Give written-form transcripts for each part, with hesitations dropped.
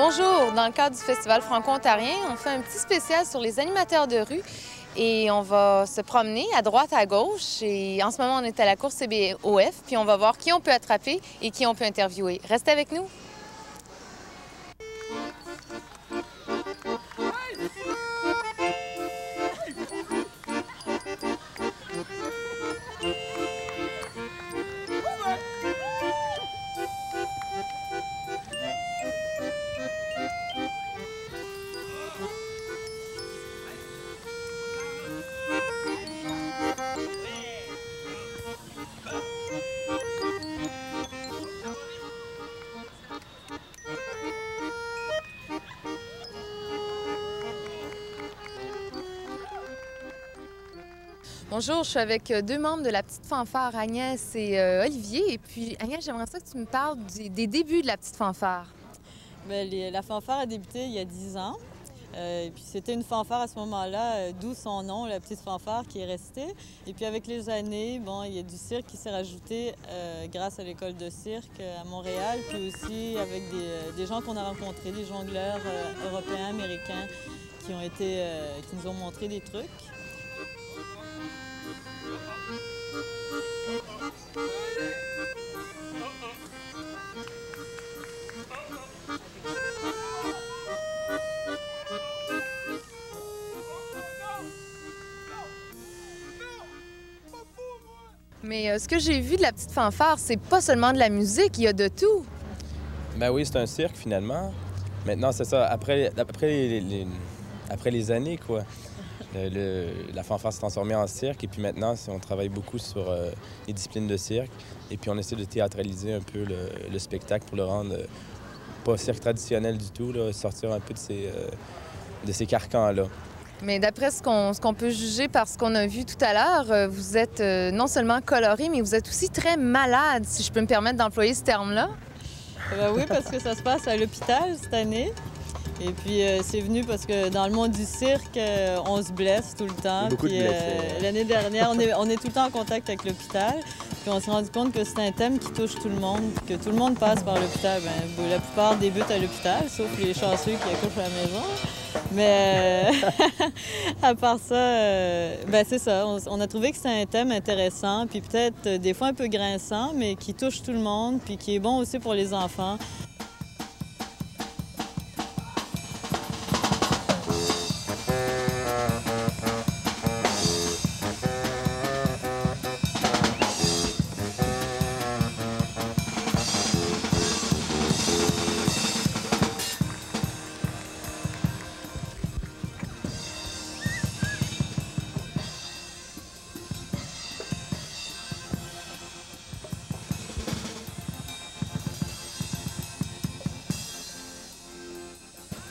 Bonjour, dans le cadre du Festival franco-ontarien, on fait un petit spécial sur les animateurs de rue et on va se promener à droite, à gauche. Et en ce moment, on est à la course CBOF, puis on va voir qui on peut attraper et qui on peut interviewer. Restez avec nous! Bonjour, je suis avec deux membres de la petite fanfare, Agnès et Olivier. Et puis, Agnès, j'aimerais ça que tu me parles des débuts de la petite fanfare. Bien, la fanfare a débuté il y a 10 ans. Et puis c'était une fanfare à ce moment-là, d'où son nom, la petite fanfare, qui est restée. Et puis avec les années, bon, il y a du cirque qui s'est rajouté grâce à l'école de cirque à Montréal, puis aussi avec des gens qu'on a rencontrés, des jongleurs européens, américains, qui nous ont montré des trucs. Mais ce que j'ai vu de la petite fanfare, c'est pas seulement de la musique, il y a de tout. Ben oui, c'est un cirque finalement. Maintenant, c'est ça. Après les années, quoi. La fanfare s'est transformée en cirque et puis maintenant, on travaille beaucoup sur les disciplines de cirque et puis on essaie de théâtraliser un peu le spectacle pour le rendre pas cirque traditionnel du tout, là, sortir un peu de ces carcans-là. Mais d'après ce qu'on peut juger par ce qu'on a vu tout à l'heure, vous êtes non seulement coloré, mais vous êtes aussi très malade, si je peux me permettre d'employer ce terme-là. Ben oui, parce que ça se passe à l'hôpital cette année. Et puis c'est venu parce que dans le monde du cirque, on se blesse tout le temps. Beaucoup de blessés. L'année dernière, on est tout le temps en contact avec l'hôpital. Puis on s'est rendu compte que c'est un thème qui touche tout le monde, que tout le monde passe par l'hôpital. Bien, la plupart débutent à l'hôpital, sauf les chanceux qui accouchent à la maison. Mais à part ça, ben c'est ça. On a trouvé que c'est un thème intéressant, puis peut-être des fois un peu grinçant, mais qui touche tout le monde, puis qui est bon aussi pour les enfants.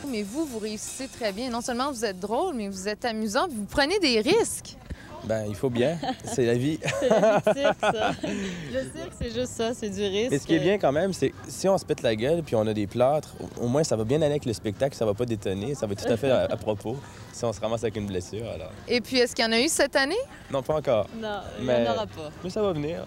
Mais vous réussissez très bien. Non seulement vous êtes drôle, mais vous êtes amusant, puis vous prenez des risques. Ben il faut bien, c'est la vie. C'est la vie de cirque, ça. Le cirque, c'est juste ça, c'est du risque. Et ce qui est bien quand même, c'est que si on se pète la gueule puis on a des plâtres, au moins ça va bien aller avec le spectacle, ça va pas détonner, ça va être tout à fait à propos si on se ramasse avec une blessure, alors. Et puis, est-ce qu'il y en a eu cette année? Non, pas encore. Non, il n'y en aura pas. Mais ça va venir.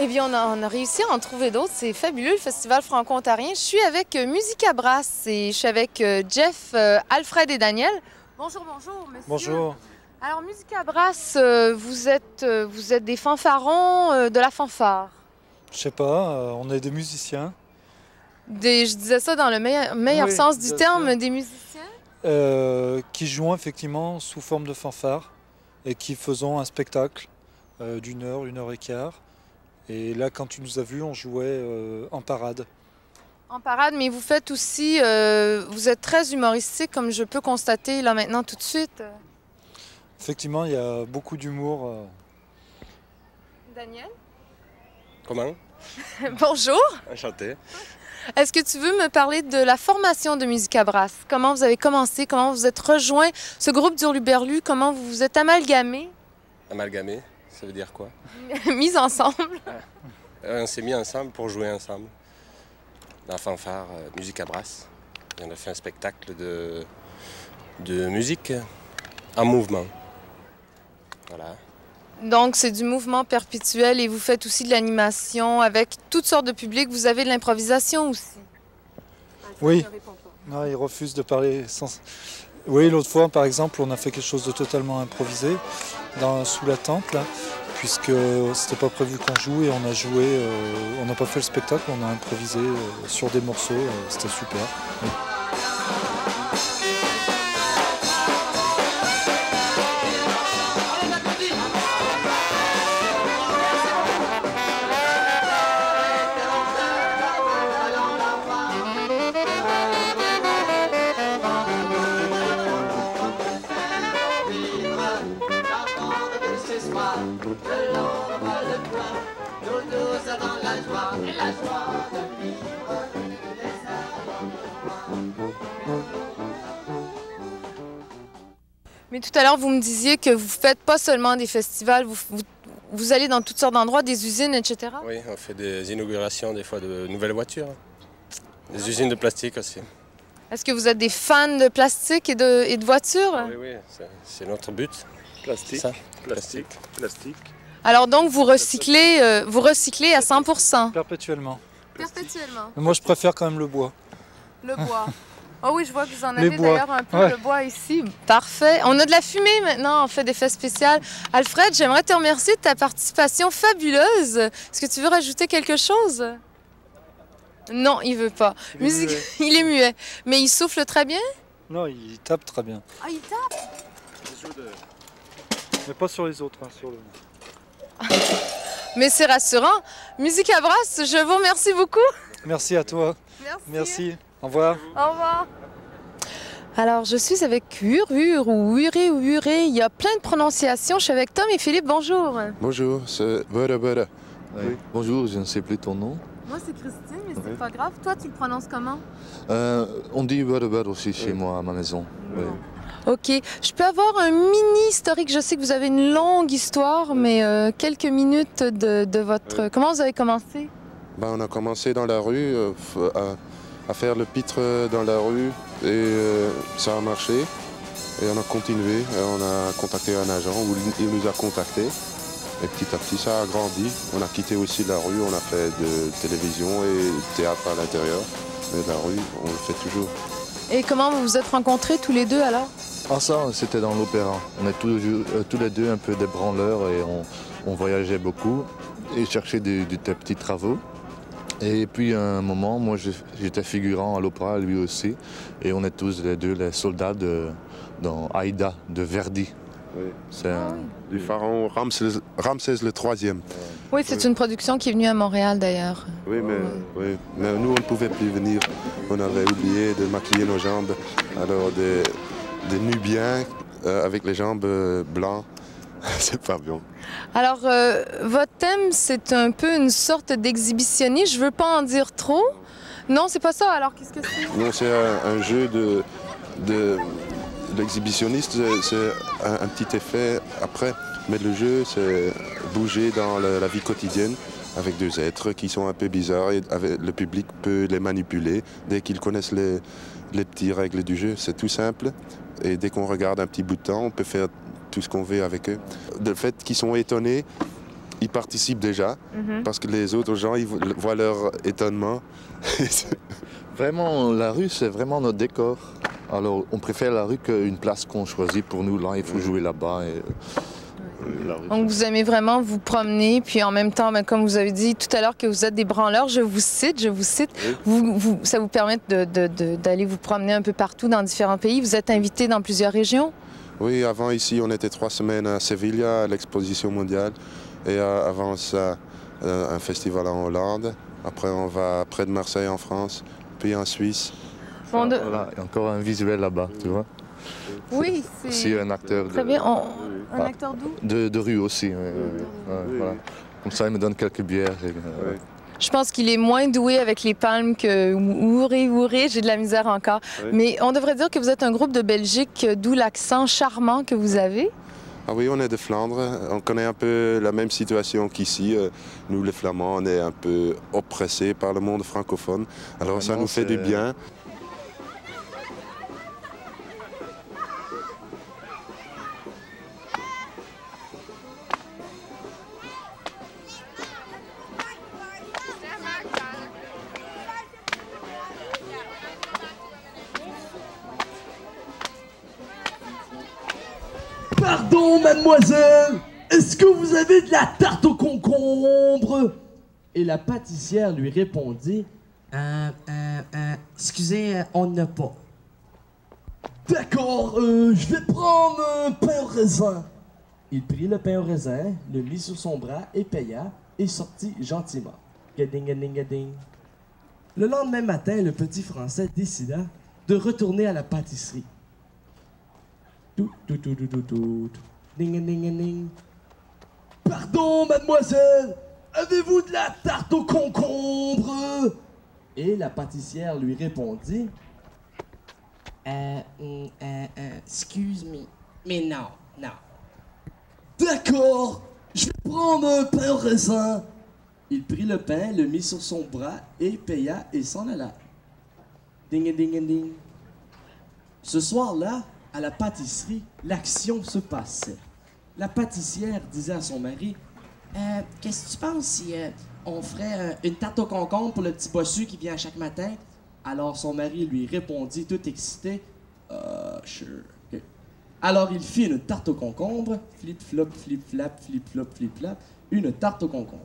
Eh bien, on a réussi à en trouver d'autres. C'est fabuleux, le Festival franco-ontarien. Je suis avec Musica Brass et je suis avec Jeff, Alfred et Daniel. Bonjour, bonjour, messieurs. Bonjour. Alors, Musica Brass, vous êtes des fanfarons de la fanfare. Je sais pas, on est des musiciens. Je disais ça dans le meilleur Oui, sens du bien terme, sûr. des musiciens. Qui jouons effectivement sous forme de fanfare et qui faisons un spectacle d'une heure et quart. Et là, quand tu nous as vus, on jouait en parade. En parade, mais vous faites aussi, vous êtes très humoristique, comme je peux constater là maintenant tout de suite. Effectivement, il y a beaucoup d'humour. Daniel? Comment? Bonjour. Enchanté. Est-ce que tu veux me parler de la formation de Musica Brass? Comment vous avez commencé? Comment vous êtes rejoint ce groupe d'Hurluberlu? Comment vous vous êtes amalgamé? Amalgamé, ça veut dire quoi? Mis ensemble? On s'est mis ensemble pour jouer ensemble. Dans la fanfare Musica Brass. Et on a fait un spectacle de musique en mouvement. Voilà. Donc, c'est du mouvement perpétuel et vous faites aussi de l'animation avec toutes sortes de publics. Vous avez de l'improvisation aussi. Oui. Non, il refuse de parler sans... Oui, l'autre fois, par exemple, on a fait quelque chose de totalement improvisé sous la tente, là, puisque c'était pas prévu qu'on joue et on a joué, on n'a pas fait le spectacle, on a improvisé sur des morceaux, c'était super. Oui. Mais tout à l'heure, vous me disiez que vous faites pas seulement des festivals, vous allez dans toutes sortes d'endroits, des usines, etc. Oui, on fait des inaugurations des fois de nouvelles voitures. Des usines de plastique aussi. Est-ce que vous êtes des fans de plastique et de voitures? Oui, oui, c'est notre but. Plastique, Ça. plastique. Alors donc, vous recyclez à 100%. Perpétuellement. Perpétuellement. Mais moi, je préfère quand même le bois. Le bois. Oh oui, je vois que vous en Les avez bois. d'ailleurs un peu Ouais. le bois ici. Parfait. On a de la fumée maintenant, on fait des fêtes spéciales. Alfred, j'aimerais te remercier de ta participation fabuleuse. Est-ce que tu veux rajouter quelque chose? Non, il veut pas. Il est muet. Il est muet. Mais il souffle très bien? Non, il tape très bien. Ah, il tape? Mais pas sur les autres, hein, sur le... Mais c'est rassurant. Musica Brass, je vous remercie beaucoup. Merci à toi. Merci. Au revoir. Au revoir. Alors, je suis avec ou Uré. Il y a plein de prononciations. Je suis avec Tom et Philippe. Bonjour. Bonjour, c'est Bada. Oui. Bonjour, je ne sais plus ton nom. Moi, c'est Christine, mais c'est Oui. pas grave. Toi, tu le prononces comment? On dit Bada aussi chez moi à ma maison. Oui. OK. Je peux avoir un mini historique? Je sais que vous avez une longue histoire, mais quelques minutes de votre... Oui. Comment vous avez commencé? On a commencé dans la rue, à faire le pitre dans la rue et ça a marché. Et on a continué, et on a contacté un agent, où il nous a contactés. Et petit à petit, ça a grandi. On a quitté aussi la rue, on a fait de télévision et théâtre à l'intérieur. Mais la rue, on le fait toujours. Et comment vous vous êtes rencontrés tous les deux alors? Ah ça, c'était dans l'opéra. On est tous les deux un peu des branleurs et on voyageait beaucoup et cherchait des petits travaux. Et puis à un moment, moi j'étais figurant à l'opéra, lui aussi. Et on est tous les deux les soldats dans Aïda de Verdi. Oui. C'est Du pharaon Ramsès le IIIe. Oui, c'est une production qui est venue à Montréal d'ailleurs. Oui, mais nous, on ne pouvait plus venir. On avait oublié de maquiller nos jambes. Alors, des Nubiens avec les jambes blancs, c'est pas bien. Alors, votre thème, c'est un peu une sorte d'exhibitionniste. Je veux pas en dire trop. Non, c'est pas ça. Alors, qu'est-ce que c'est? Non, c'est un jeu de l'exhibitionniste, c'est un petit effet après. Mais le jeu, c'est bouger dans la vie quotidienne avec deux êtres qui sont un peu bizarres et le public peut les manipuler dès qu'ils connaissent les petites règles du jeu. C'est tout simple et dès qu'on regarde un petit bout de temps, on peut faire tout ce qu'on veut avec eux. Le fait qu'ils sont étonnés ils participent déjà, parce que les autres gens, ils voient leur étonnement. Vraiment, la rue, c'est vraiment notre décor. Alors, on préfère la rue qu'une place qu'on choisit pour nous. Là, il faut jouer là-bas. La rue, Donc, vous aimez vraiment vous promener, puis en même temps, comme vous avez dit tout à l'heure que vous êtes des branleurs, je vous cite, ça vous permet d'aller vous promener un peu partout dans différents pays. Vous êtes invité dans plusieurs régions? Oui, avant ici, on était 3 semaines à Sevilla, à l'exposition mondiale. Et avant ça, un festival en Hollande. Après, on va près de Marseille, en France, puis en Suisse. Voilà, il y a encore un visuel là-bas, tu vois. Oui, c'est... Aussi un acteur Très bien. Un acteur d'où? De rue aussi. Voilà. Comme ça, il me donne quelques bières. Je pense qu'il est moins doué avec les palmes que Ouré, j'ai de la misère encore. Oui. Mais on devrait dire que vous êtes un groupe de Belgique, d'où l'accent charmant que vous avez. Ah oui, on est de Flandre. On connaît un peu la même situation qu'ici. Nous, les Flamands, on est un peu oppressés par le monde francophone. Alors ça nous fait du bien. Pardon, mademoiselle, est-ce que vous avez de la tarte au concombre? Et la pâtissière lui répondit, excusez, on n'a pas. D'accord, je vais prendre un pain au raisin. Il prit le pain au raisin, le mit sur son bras et paya, et sortit gentiment. Gading, gading, gading. Le lendemain matin, le petit Français décida de retourner à la pâtisserie. Ding, ding, ding. Pardon, mademoiselle, avez-vous de la tarte au concombre? Et la pâtissière lui répondit, excuse me, mais non. D'accord, je vais prendre un pain au raisin. Il prit le pain, le mit sur son bras et paya et s'en alla. Ding, ding, ding. Ce soir-là, à la pâtisserie, l'action se passait. La pâtissière disait à son mari, qu'est-ce que tu penses si on ferait une tarte au concombre pour le petit bossu qui vient chaque matin? Alors son mari lui répondit tout excité, sure. Okay. Alors il fit une tarte au concombre, flip-flop, flip-flap, flip-flop, flip-flap, une tarte au concombre.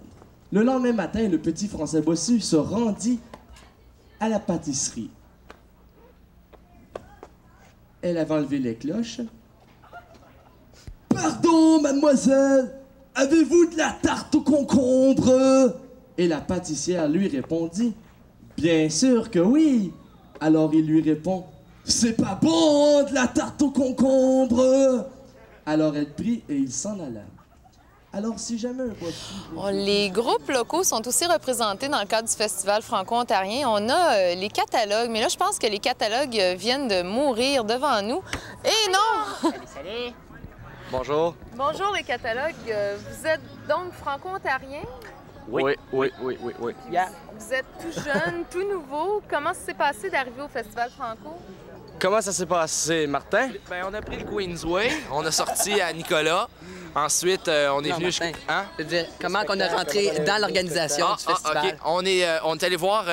Le lendemain matin, le petit Français bossu se rendit à la pâtisserie. Elle avait enlevé les cloches. Pardon, mademoiselle, avez-vous de la tarte au concombre? Et la pâtissière lui répondit, bien sûr que oui. Alors il lui répond, c'est pas bon de la tarte au concombre. Alors elle prit et il s'en alla. Alors, si jamais les groupes locaux sont aussi représentés dans le cadre du Festival franco-ontarien. On a les catalogues, mais là, je pense que les catalogues viennent de mourir devant nous. Et non! Salut! Bonjour. Bonjour, les catalogues. Vous êtes donc franco-ontarien? Oui. Yeah. Vous êtes tout jeune, tout nouveau. Comment ça s'est passé d'arriver au Festival franco? Comment ça s'est passé, Martin? Ben, on a pris le Queensway, on a sorti à Nicolas. Ensuite, on est venu... Hein? Je veux dire, comment on est rentré dans l'organisation du festival? OK. On est allé voir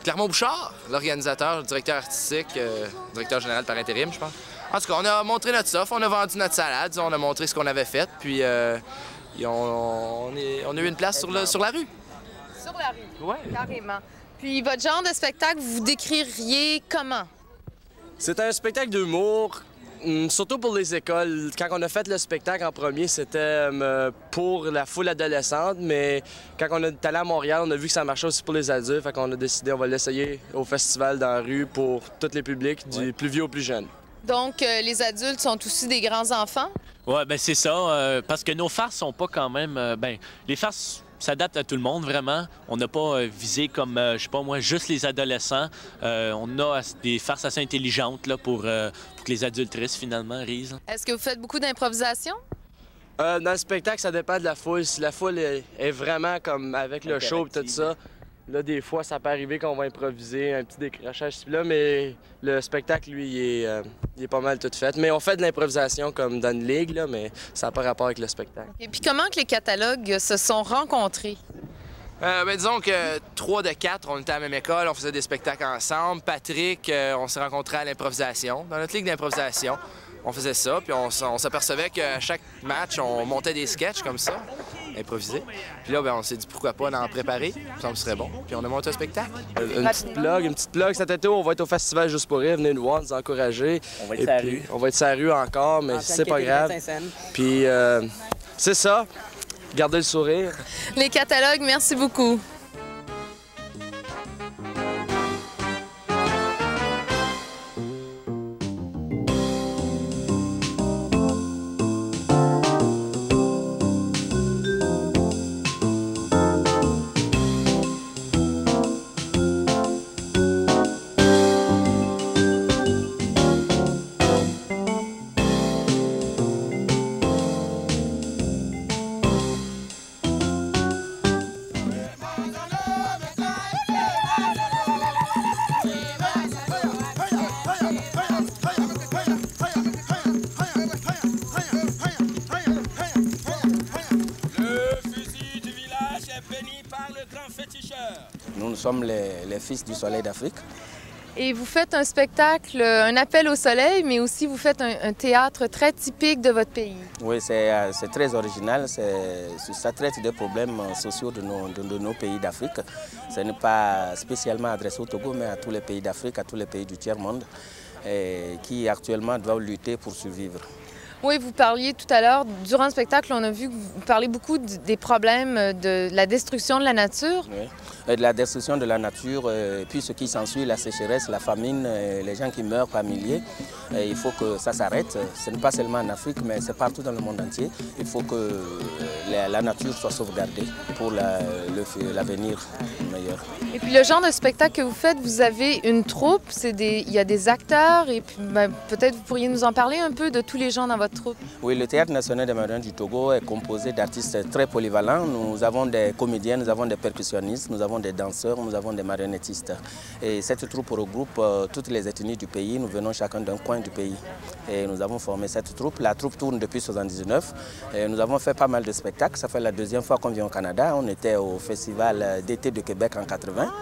Clermont Bouchard, l'organisateur, le directeur artistique, directeur général par intérim, je pense. En tout cas, on a montré notre stuff, on a vendu notre salade, on a montré ce qu'on avait fait, puis on a eu une place sur la rue. Sur la rue? Oui. Carrément. Puis votre genre de spectacle, vous décririez comment? C'est un spectacle d'humour, surtout pour les écoles. Quand on a fait le spectacle en premier, c'était pour la foule adolescente, mais quand on est allé à Montréal, on a vu que ça marchait aussi pour les adultes, fait qu'on a décidé on va l'essayer au festival dans la rue pour tous les publics, du plus vieux au plus jeune. Donc, les adultes sont aussi des grands enfants? Oui, bien c'est ça, parce que nos farces sont pas quand même... les farces s'adaptent à tout le monde, vraiment. On n'a pas visé comme, je sais pas moi, juste les adolescents. On a des farces assez intelligentes là, pour que les adultes finalement risent. Est-ce que vous faites beaucoup d'improvisation? Dans le spectacle, ça dépend de la foule. Si la foule est vraiment comme avec le show et tout ça, Là, des fois, ça peut arriver qu'on va improviser un petit décrochage là, mais le spectacle, lui, il est pas mal tout fait. Mais on fait de l'improvisation comme dans une ligue, là, mais ça n'a pas rapport avec le spectacle. Et puis comment que les catalogues se sont rencontrés? Disons que 3 de 4, on était à la même école, on faisait des spectacles ensemble. Patrick, on s'est rencontrés à l'improvisation, dans notre ligue d'improvisation. On faisait ça, puis on s'apercevait qu'à chaque match, on montait des sketchs comme ça, improvisés. Puis là, on s'est dit pourquoi pas en préparer, ça me serait bon. Puis on a monté un spectacle. Une petite plug cet été, on va être au festival Juste pour rire, venez nous voir, nous encourager. On va être sur la rue. On va être sur la rue encore, mais c'est pas grave. Puis c'est ça, gardez le sourire. Les catalogues, merci beaucoup. Nous sommes les fils du soleil d'Afrique. Et vous faites un spectacle, un appel au soleil, mais aussi vous faites un théâtre très typique de votre pays. Oui, c'est très original. Ça traite des problèmes sociaux de nos pays d'Afrique. Ce n'est pas spécialement adressé au Togo, mais à tous les pays d'Afrique, à tous les pays du tiers-monde, qui actuellement doivent lutter pour survivre. Oui, vous parliez tout à l'heure, durant le spectacle, on a vu que vous parlez beaucoup des problèmes de la destruction de la nature. Oui, de la destruction de la nature, puis ce qui s'ensuit, la sécheresse, la famine, les gens qui meurent par milliers. Il faut que ça s'arrête. Ce n'est pas seulement en Afrique, mais c'est partout dans le monde entier. Il faut que la nature soit sauvegardée pour l'avenir meilleur. Et puis le genre de spectacle que vous faites, vous avez une troupe, il y a des acteurs, et puis peut-être vous pourriez nous en parler un peu de tous les gens dans votre troupe. Oui, le Théâtre national des Marocains du Togo est composé d'artistes très polyvalents. Nous avons des comédiens, nous avons des percussionnistes, nous avons des danseurs, nous avons des marionnettistes. Et cette troupe regroupe toutes les ethnies du pays. Nous venons chacun d'un coin du pays. Et nous avons formé cette troupe. La troupe tourne depuis 1979. Nous avons fait pas mal de spectacles. Ça fait la deuxième fois qu'on vient au Canada. On était au Festival d'été de Québec en 80.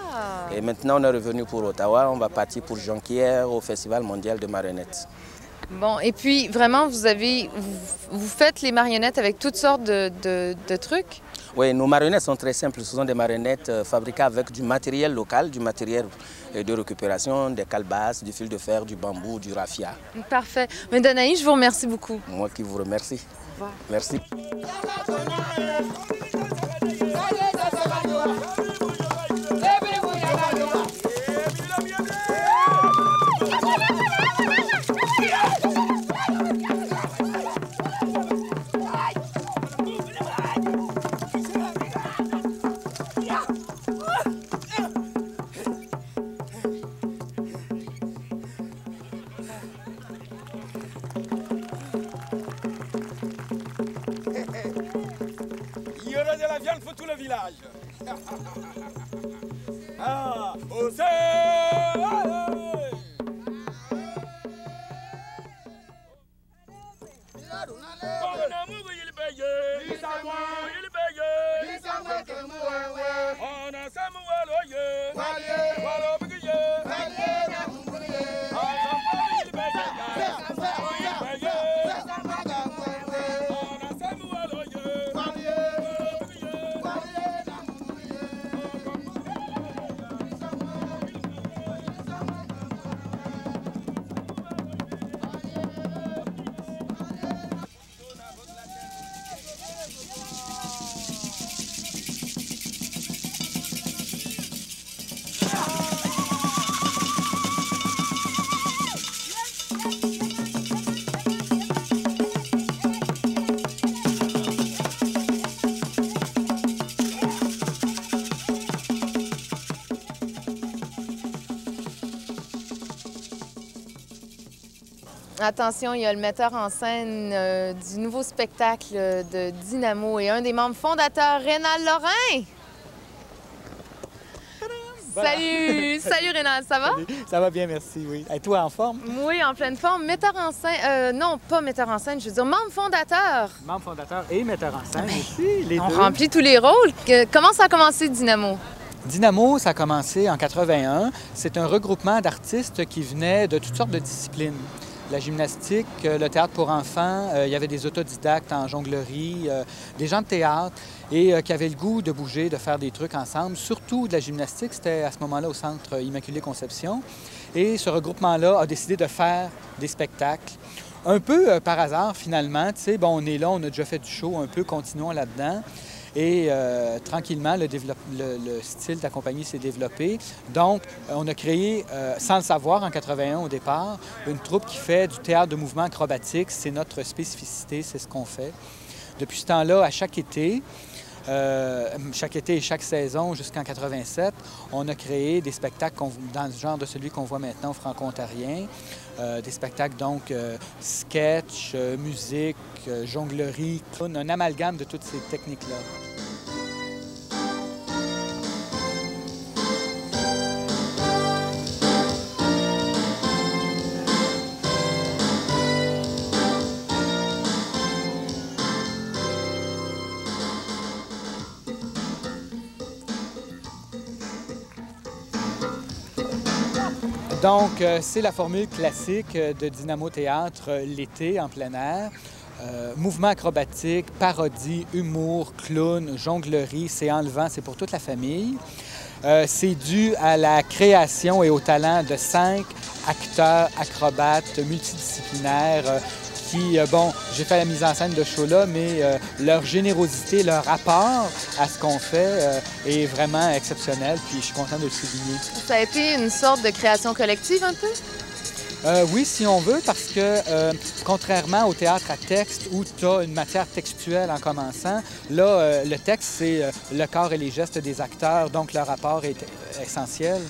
Et maintenant, on est revenu pour Ottawa. On va partir pour Jonquière au Festival mondial de marionnettes. Bon, et puis vraiment, vous faites les marionnettes avec toutes sortes de trucs? Oui, nos marionnettes sont très simples. Ce sont des marionnettes fabriquées avec du matériel local, du matériel de récupération, des calebasses, du fil de fer, du bambou, du raffia. Parfait. Mais Danaï, je vous remercie beaucoup. Moi qui vous remercie. Au revoir. Merci. Il y aura de la viande pour tout le village. Ah, osez! Attention, il y a le metteur en scène du nouveau spectacle de Dynamo et un des membres fondateurs, Rénal Lorrain. Voilà. Salut! Salut Rénal, ça va? Salut. Ça va bien, merci, oui. Et toi, en forme? Oui, en pleine forme. Metteur en scène, non, pas metteur en scène, je veux dire membre fondateur. Membre fondateur et metteur en scène aussi, les On deux. remplit tous les rôles. Comment ça a commencé, Dynamo? Dynamo, ça a commencé en 81. C'est un regroupement d'artistes qui venaient de toutes sortes de disciplines. La gymnastique, le théâtre pour enfants, il y avait des autodidactes en jonglerie, des gens de théâtre et qui avaient le goût de bouger, de faire des trucs ensemble. Surtout de la gymnastique, c'était à ce moment-là au Centre Immaculée Conception. Et ce regroupement-là a décidé de faire des spectacles. Un peu par hasard, finalement. Tu sais, bon, on est là, on a déjà fait du show un peu, continuons là-dedans. Et tranquillement, le style de la compagnie s'est développé. Donc, on a créé, sans le savoir, en 81 au départ, une troupe qui fait du théâtre de mouvement acrobatique. C'est notre spécificité, c'est ce qu'on fait. Depuis ce temps-là, à chaque été et chaque saison jusqu'en 87, on a créé des spectacles dans le genre de celui qu'on voit maintenant au Franco-Ontarien. Des spectacles donc sketch, musique, jonglerie, un amalgame de toutes ces techniques-là. Donc, c'est la formule classique de Dynamo Théâtre l'été en plein air. Mouvement acrobatique, parodie, humour, clown, jonglerie, c'est enlevant, c'est pour toute la famille. C'est dû à la création et au talent de 5 acteurs, acrobates, multidisciplinaires qui, bon, j'ai fait la mise en scène de ce show-là, mais leur générosité, leur rapport à ce qu'on fait est vraiment exceptionnel, puis je suis content de le souligner. Ça a été une sorte de création collective un peu? Oui, si on veut, parce que contrairement au théâtre à texte où tu as une matière textuelle en commençant, là, le texte, c'est le corps et les gestes des acteurs, donc leur rapport est essentiel.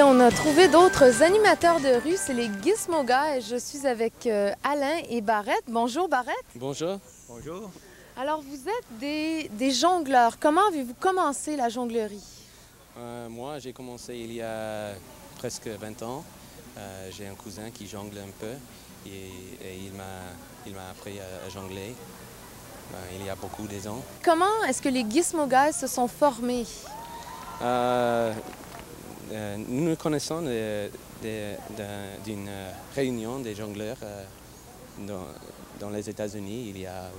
On a trouvé d'autres animateurs de rue, c'est les Gizmo Guys. Je suis avec Alain et Barrette. Bonjour Barrette. Bonjour. Bonjour. Alors vous êtes des jongleurs. Comment avez-vous commencé la jonglerie? Moi, j'ai commencé il y a presque 20 ans. J'ai un cousin qui jongle un peu et il m'a appris à jongler il y a beaucoup de ans. Comment est-ce que les Gizmo Guys se sont formés? Nous nous connaissons d'une réunion des jongleurs dans les États-Unis il y a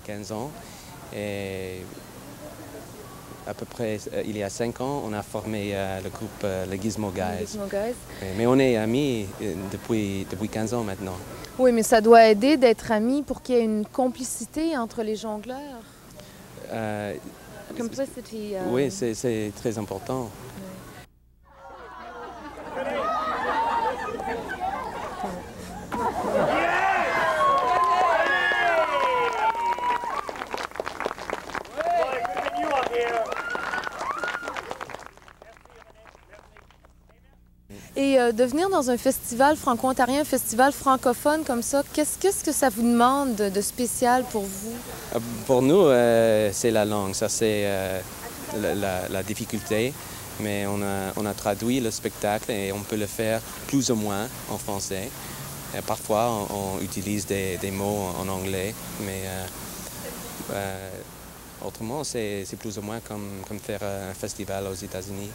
15 ans. Et à peu près il y a 5 ans, on a formé le groupe les Gizmo Guys. Mais on est amis depuis 15 ans maintenant. Oui, mais ça doit aider d'être amis pour qu'il y ait une complicité entre les jongleurs. Complicity. Oui, c'est très important. Et de venir dans un festival franco-ontarien, un festival francophone comme ça, qu'est-ce que ça vous demande de spécial pour vous? Pour nous, c'est la langue, ça c'est la difficulté, mais on a traduit le spectacle et on peut le faire plus ou moins en français. Et parfois, on utilise des mots en anglais, mais autrement, c'est plus ou moins comme faire un festival aux États-Unis.